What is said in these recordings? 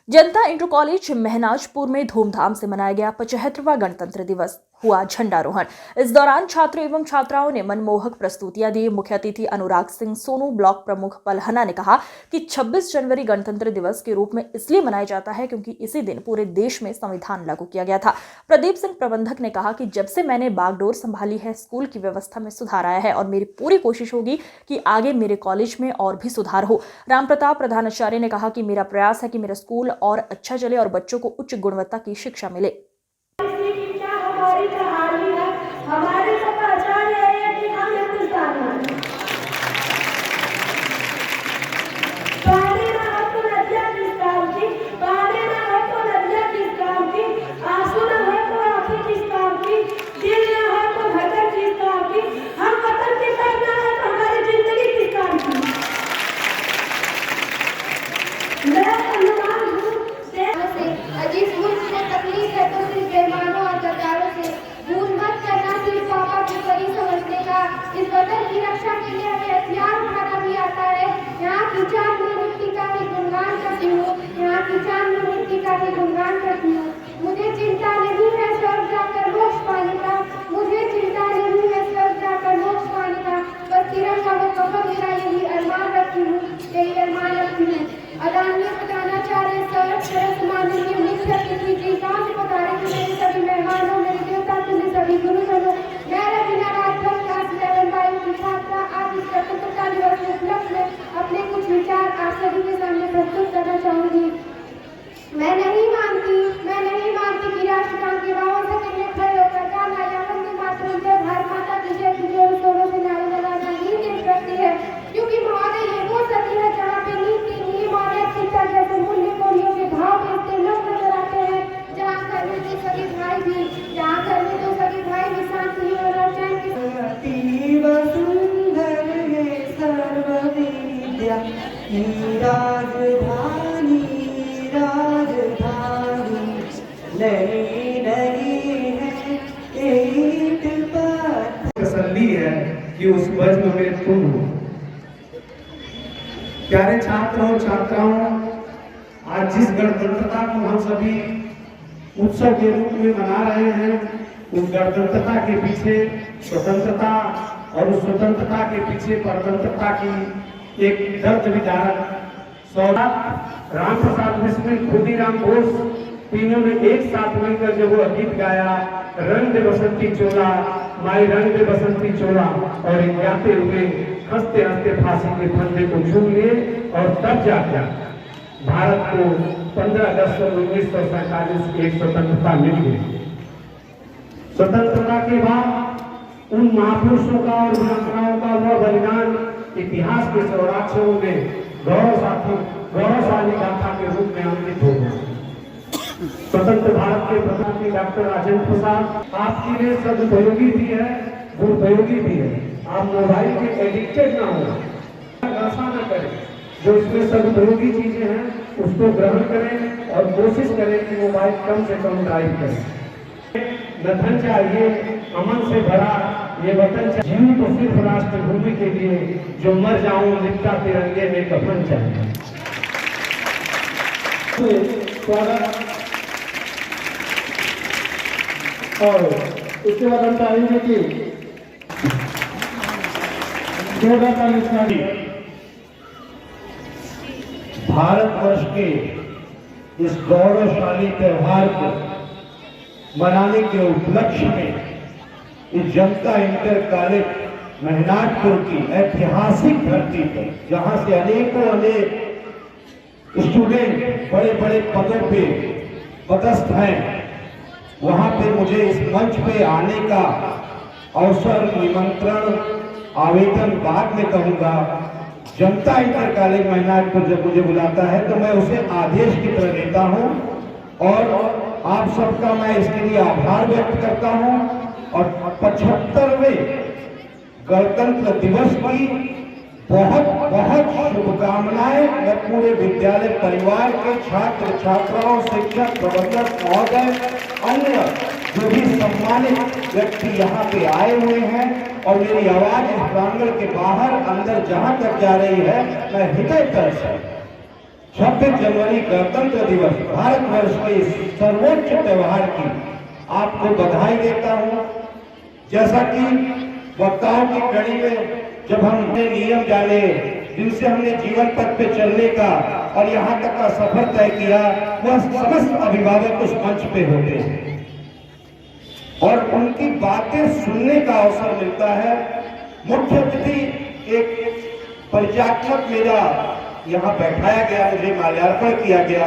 जनता inter college महनाजपुर में धूमधाम से मनाया गया 75वां गणतंत्र दिवस। हुआ झंडारोहण। इस दौरान छात्र एवं छात्राओं ने मनमोहक प्रस्तुतियां दी। मुख्य अतिथि अनुराग सिंह सोनू, ब्लॉक प्रमुख पलहना, ने कहा कि 26 जनवरी गणतंत्र दिवस के रूप में इसलिए मनाया जाता है क्योंकि इसी दिन पूरे देश में संविधान लागू किया गया था। प्रदीप सिंह, प्रबंधक, ने कहा कि जब से मैंने बागडोर संभाली है, स्कूल की व्यवस्था में सुधार आया है और मेरी पूरी कोशिश होगी कि आगे मेरे कॉलेज में और भी सुधार हो। राम प्रताप, प्रधानाचार्य, ने कहा कि मेरा प्रयास है कि मेरा स्कूल और अच्छा चले और बच्चों को उच्च गुणवत्ता की शिक्षा मिले। हमारी तो पहचान है कि हम हिंदुस्तान हैं। पानी ना हो तो नदियाँ किस काम की, पानी ना हो तो नदियाँ किस काम की, आंसू ना हो तो आंखें किस काम की, दिल ना हो तो धड़कन किस काम की, हम वतन की तरफ ना है तो हमारी जिंदगी किस काम की। मैं अनुमान हूँ से अजीज मुल्क को तकलीफ है तो सिर्फ बेईमानों और गद्दारों से। भूल मत करना सिर्फ पापा की परी समझने का। इस वतन की रक्षा के लिए हमें हथियार उठाना भी आता है। यहाँ की चांद में मिट्टी का ही गुणगान करती हूँ, यहाँ की चांद में मिट्टी का ही गुणगान करती हूँ। मुझे चिंता नहीं है स्वर्ग जाकर मोक्ष पाने का, मुझे चिंता नहीं है स्वर्ग जाकर मोक्ष पाने का। बस तिरंगा वो कफन मेरा यही अरमान रखती हूँ, यही अरमान रखती हूँ। आदरणीय प्रधानाचार्य सर, सरस माननीय मुख्य अतिथि जी, गांव से पधारे हुए मेरे सभी मेहमानों, मेरे देवता तुल्य सभी गुरुजनों, मैं रवीना राजभर क्लास 11 बायु की छात्रा आज इस स्वतंत्रता दिवस के उपलक्ष्य में अपने कुछ विचार आप सभी के सामने प्रस्तुत करना चाहूंगी। मैं नहीं मानती कि राष्ट्रगान के 52 सेकंड में खड़े होकर गाना या वंदे मातरम जय भारत माता की जय की जोर शोरों से नारे लगाना नींद देश रखती है, क्योंकि महोदय ये वो सदी है जहाँ पे नीति, नियम और नैतिकता जैसे मूल्य कोलियों के भाव बेचते लोग नजर आते हैं। जहाँ घर में तो सभी भाई भी शांति और चैन की वसुंधर है सर्वविद्या की राजधानी नहीं है एक बात तसल्ली है कि उस वज्र में तुम हो। प्यारे छात्रों छात्राओं, आज जिस गणतंत्रता को हम सभी उत्सव के रूप में मना रहे हैं, उस गणतंत्रता के पीछे स्वतंत्रता और उस स्वतंत्रता के पीछे परतंत्रता की एक दर्द विदारक सौगात राम प्रसाद बिस्मिल, खुदीराम बोस, तीनों ने एक साथ मिलकर जब वो गीत गाया, रंग दे बसंती चोला, माई रंग दे बसंती चोला, और गाते हुए हंसते हंसते फांसी के फंदे को छू लिए और तब जाकर भारत को 15 अगस्त 1947 की एक स्वतंत्रता मिल गई। स्वतंत्रता के बाद उन महापुरुषों का और वीरांगनाओं का वह बलिदान इतिहास के सौराक्षरों में गौरवशाली गाथा के रूप में अंकित हो गया। स्वतंत्र भारत के प्रधानमंत्री डॉक्टर राजेंद्र प्रसाद आपके लिए सदुपयोगी भी है, दुरुपयोगी भी है। आप मोबाइल के एडिक्टेड ना हो, ऐसा न करें। जो इसमें सदुपयोगी चीजें हैं उसको ग्रहण करें और कोशिश करें कि मोबाइल कम से कम ड्राइव करें। नथन चाहिए अमन से भरा ये वतन चाहिए, जीव तो सिर्फ राष्ट्र भूमि के लिए, जो मर जाऊं लिपटा तिरंगे में कफन चाहिए। स्वागत और उसके बाद हम चाहेंगे कि 14 भारतवर्ष के इस गौरवशाली त्योहार को मनाने के उपलक्ष्य में इस जनता इंटर कॉलेज महनाजपुर की ऐतिहासिक धरती पर, जहां से अनेक स्टूडेंट बड़े बड़े पदों पे पदस्थ हैं, वहां पे मुझे इस मंच पे आने का अवसर, निमंत्रण, आवेदन बाद में कहूंगा। जनता इंटर कॉलेज महनाजपुर जब मुझे बुलाता है तो मैं उसे आदेश की तरह लेता हूं और आप सबका मैं इसके लिए आभार व्यक्त करता हूं। और 75वें गणतंत्र दिवस की बहुत बहुत शुभकामनाएं मैं पूरे विद्यालय परिवार के छात्र छात्राओं, शिक्षक, प्रबंधक महोदय, अन्य जो भी सम्मानित व्यक्ति यहाँ पे आए हुए हैं और मेरी आवाज इस प्रांगण के बाहर अंदर जहां तक जा रही है, मैं हृदय तल से 26 जनवरी गणतंत्र दिवस भारतवर्ष के इस सर्वोच्च त्योहार की आपको बधाई देता हूं। जैसा कि वक्ताओं की कड़ी में जब हमने नियम जाने, जिनसे हमने जीवन पथ पे चलने का और यहाँ तक का सफर तय किया, वह समस्त अभिभावक उस मंच पे होते हैं और उनकी बातें सुनने का अवसर मिलता है। मुख्य अतिथि एक परिचयात्मक मेरा यहाँ बैठाया गया, मुझे माल्यार्पण किया गया,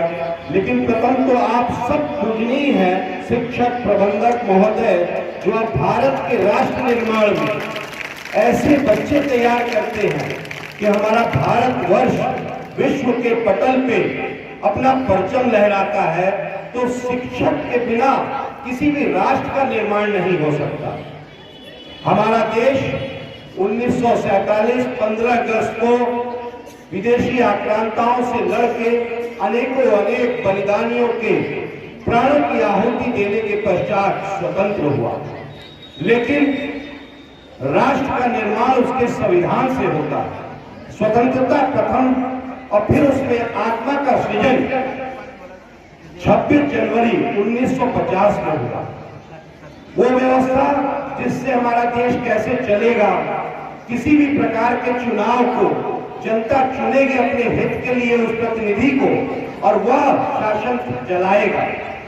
लेकिन प्रथम तो आप सब पूजनीय हैं शिक्षक प्रबंधक महोदय, जो अब भारत के राष्ट्र निर्माण में ऐसे बच्चे तैयार करते हैं कि हमारा भारतवर्ष विश्व के पटल पे अपना परचम लहराता है। तो शिक्षक के बिना किसी भी राष्ट्र का निर्माण नहीं हो सकता। हमारा देश 1947 15 अगस्त को विदेशी आक्रांताओं से लड़के अनेक बलिदानियों के प्राणों की आहुति देने के पश्चात स्वतंत्र हुआ। लेकिन राष्ट्र का निर्माण उसके संविधान से होता है। स्वतंत्रता प्रथम और फिर उसमें आत्मा का सृजन 26 जनवरी 1950 में हुआ। वो व्यवस्था जिससे हमारा देश कैसे चलेगा, किसी भी प्रकार के चुनाव को जनता चुनेगी अपने हित के लिए उस प्रतिनिधि को और वह शासन चलाएगा।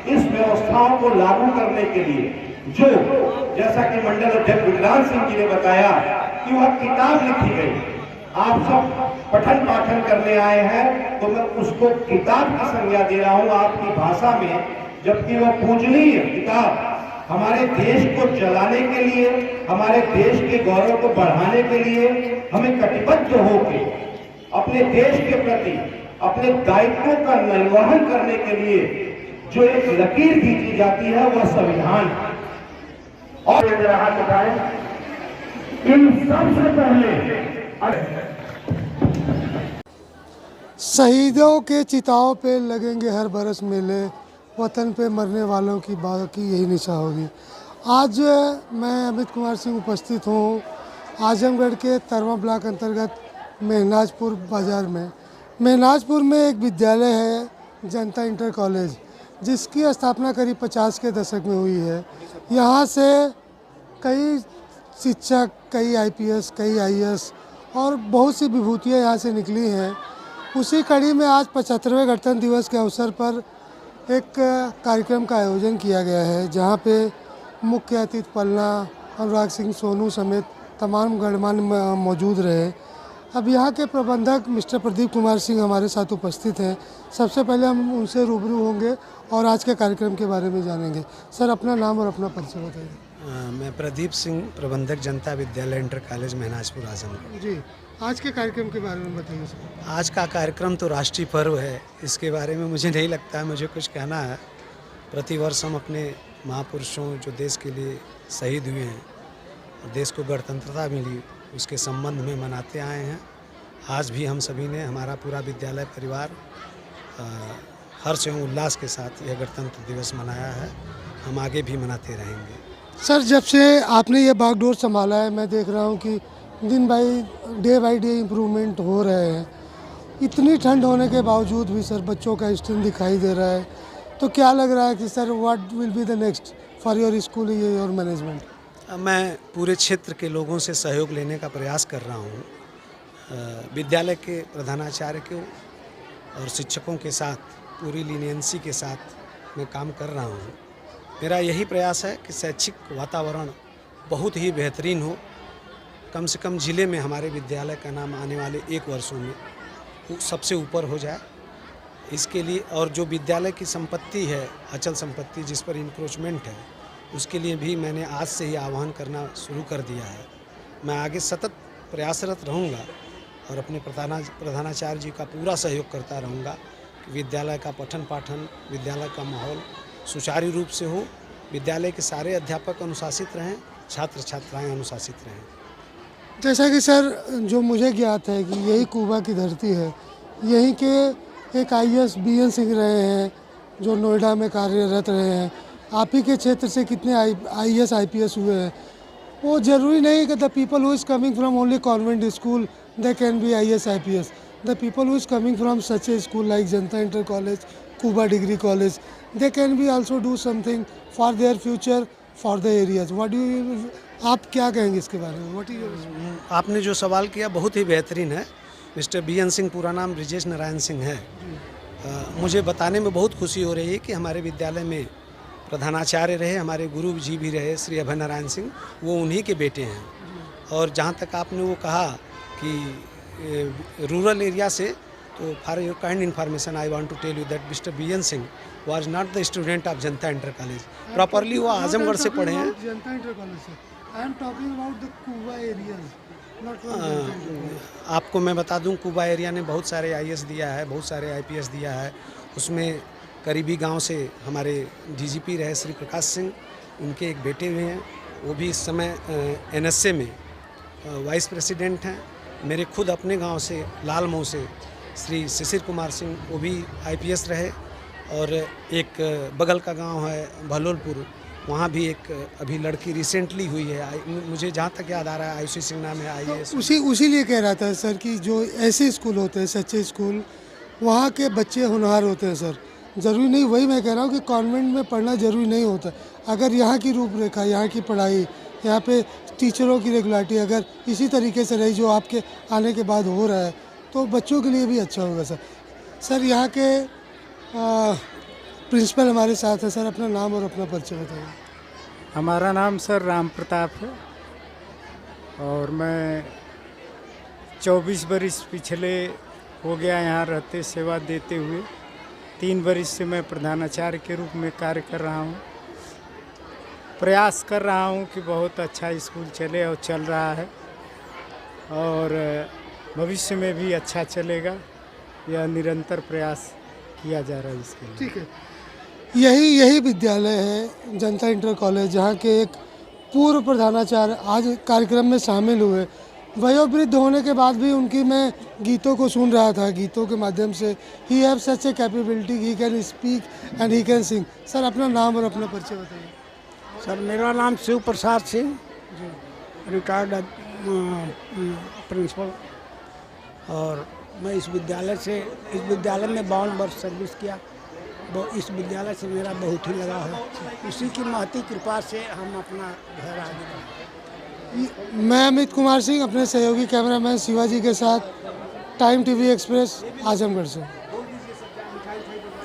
इस व्यवस्थाओं को लागू करने के लिए जो, जैसा कि मंडल अध्यक्ष विक्रांत सिंह जी ने बताया कि वह किताब लिखी गई, आप सब पठन पाठन करने आए हैं, तो मैं उसको किताब की संज्ञा दे रहा हूं आपकी भाषा में, जबकि वह पूजनीय किताब हमारे देश को चलाने के लिए, हमारे देश के गौरव को बढ़ाने के लिए हमें कटिबद्ध होकर अपने देश के प्रति अपने दायित्वों का निर्वहन करने के लिए जो एक लकीर खींची जाती है वह संविधान है। और हाथ उठाएं, इन सबसे पहले शहीदों के चिताओं पे लगेंगे हर बरस मेले, वतन पे मरने वालों की बाकी यही निशा होगी। आज मैं अमित कुमार सिंह उपस्थित हूँ आजमगढ़ के तरवा ब्लॉक अंतर्गत मेहनाजपुर बाज़ार में। मेहनाजपुर में एक विद्यालय है जनता इंटर कॉलेज, जिसकी स्थापना करीब 50 के दशक में हुई है। यहाँ से कई शिक्षक, कई IPS, कई IAS और बहुत सी विभूतियाँ यहाँ से निकली हैं। उसी कड़ी में आज 75वें गणतंत्र दिवस के अवसर पर एक कार्यक्रम का आयोजन किया गया है, जहाँ पे मुख्य अतिथि पलना अनुराग सिंह सोनू समेत तमाम गणमान्य मौजूद रहे। अब यहाँ के प्रबंधक मिस्टर प्रदीप कुमार सिंह हमारे साथ उपस्थित हैं। सबसे पहले हम उनसे रूबरू होंगे और आज के कार्यक्रम के बारे में जानेंगे। सर, अपना नाम और अपना परिचय बताइए। मैं प्रदीप सिंह, प्रबंधक जनता विद्यालय इंटर कॉलेज मेहनाजपुर आजमगढ़। जी, आज के कार्यक्रम के बारे में बताइए सर। आज का कार्यक्रम तो राष्ट्रीय पर्व है, इसके बारे में मुझे नहीं लगता है मुझे कुछ कहना है। प्रतिवर्ष हम अपने महापुरुषों जो देश के लिए शहीद हुए हैं और देश को गणतंत्रता मिली, उसके संबंध में मनाते आए हैं। आज भी हम सभी ने, हमारा पूरा विद्यालय परिवार हर्ष एवं उल्लास के साथ यह गणतंत्र दिवस मनाया है। हम आगे भी मनाते रहेंगे। सर, जब से आपने ये बागडोर संभाला है, मैं देख रहा हूँ कि डे बाई डे इम्प्रूवमेंट हो रहे हैं। इतनी ठंड होने के बावजूद भी सर बच्चों का स्ट्रेंथ दिखाई दे रहा है, तो क्या लग रहा है कि sir what will be the next for your school your management? मैं पूरे क्षेत्र के लोगों से सहयोग लेने का प्रयास कर रहा हूँ। विद्यालय के प्रधानाचार्य के और शिक्षकों के साथ पूरी लीनियंसी के साथ मैं काम कर रहा हूँ। मेरा यही प्रयास है कि शैक्षिक वातावरण बहुत ही बेहतरीन हो, कम से कम ज़िले में हमारे विद्यालय का नाम आने वाले 1 वर्षों में सबसे ऊपर हो जाए। इसके लिए और जो विद्यालय की संपत्ति है, अचल संपत्ति जिस पर इंक्रोचमेंट है, उसके लिए भी मैंने आज से ही आह्वान करना शुरू कर दिया है। मैं आगे सतत प्रयासरत रहूँगा और अपने प्रधानाचार्य जी का पूरा सहयोग करता रहूँगा कि विद्यालय का पठन पाठन, विद्यालय का माहौल सुचारू रूप से हो, विद्यालय के सारे अध्यापक अनुशासित रहें, छात्र छात्राएं अनुशासित रहें। जैसा कि सर जो मुझे ज्ञात है कि यही कुबा की धरती है, यहीं के एक IAS BN सिंह रहे हैं जो नोएडा में कार्यरत रहे हैं। आप ही के क्षेत्र से कितने IAS IPS हुए हैं। वो ज़रूरी नहीं कि the people who is coming from only convent school they can be IAS IPS। the people who is coming from such a school like Janta Inter College, Cuba Degree College, they can be also do something for their future, for the areas. What do you, आप क्या कहेंगे इसके बारे में? What is your आपने जो सवाल किया बहुत ही बेहतरीन है। मिस्टर बीएन सिंह, पूरा नाम ब्रिजेश नारायण सिंह है। मुझे बताने में बहुत खुशी हो रही है कि हमारे विद्यालय में प्रधानाचार्य रहे, हमारे गुरु जी भी रहे श्री अभय नारायण सिंह, वो उन्हीं के बेटे हैं। और जहाँ तक आपने वो कहा कि रूरल एरिया से, तो for your kind information I want to tell you that mister BN Singh was not the student of Janata inter college. Properly वो आजमगढ़ से पढ़े हैं। जनता इंटर कॉलेज से। I am talking about the Cuba areas, not from Janta Inter College. आपको मैं बता दूं, Quba area ने बहुत सारे आईएएस दिया है, बहुत सारे आईपीएस दिया है। उसमें करीबी गांव से हमारे डीजीपी रहे श्री प्रकाश सिंह, उनके एक बेटे हुए हैं, वो भी इस समय एनएसए में वाइस प्रेसिडेंट हैं। मेरे खुद अपने गांव से लालमऊ से श्री शिशिर कुमार सिंह, वो भी आईपीएस रहे। और एक बगल का गांव है भलोलपुर, वहाँ भी एक अभी लड़की रिसेंटली हुई है, मुझे जहाँ तक याद आ रहा है आयुषी सिंह नाम है आईएएस। उसी लिए कह रहा था सर कि जो ऐसे स्कूल होते हैं, सच्चे स्कूल, वहाँ के बच्चे होनहार होते हैं सर। ज़रूरी नहीं, वही मैं कह रहा हूँ कि कॉन्वेंट में पढ़ना ज़रूरी नहीं होता। अगर यहाँ की रूपरेखा, यहाँ की पढ़ाई, यहाँ पे टीचरों की रेगुलरिटी अगर इसी तरीके से रही जो आपके आने के बाद हो रहा है, तो बच्चों के लिए भी अच्छा होगा सर। सर यहाँ के प्रिंसिपल हमारे साथ है। सर अपना नाम और अपना परिचय बताइए। हमारा नाम सर राम प्रताप है और मैं 24 बरिस पिछले हो गया यहाँ रहते सेवा देते हुए। 3 बरिस से मैं प्रधानाचार्य के रूप में कार्य कर रहा हूँ। प्रयास कर रहा हूँ कि बहुत अच्छा स्कूल चले और चल रहा है और भविष्य में भी अच्छा चलेगा। यह निरंतर प्रयास किया जा रहा है इसके लिए। ठीक है, यही विद्यालय है जनता इंटर कॉलेज, जहाँ के एक पूर्व प्रधानाचार्य आज कार्यक्रम में शामिल हुए। वयोवृद्ध होने के बाद भी उनकी मैं गीतों को सुन रहा था, गीतों के माध्यम से he have such A capability, he can speak and he can sing. Sir अपना नाम और अपना परिचय बताइए। सर मेरा नाम शिव प्रसाद सिंह, रिटायर्ड प्रिंसिपल, और मैं इस विद्यालय में 52 वर्ष सर्विस किया। इस विद्यालय से मेरा बहुत ही लगाव है। इसी की महती कृपा से हम अपना घर आगे बढ़े। मैं अमित कुमार सिंह अपने सहयोगी कैमरामैन शिवाजी के साथ, टाइम टीवी एक्सप्रेस, आजमगढ़ से।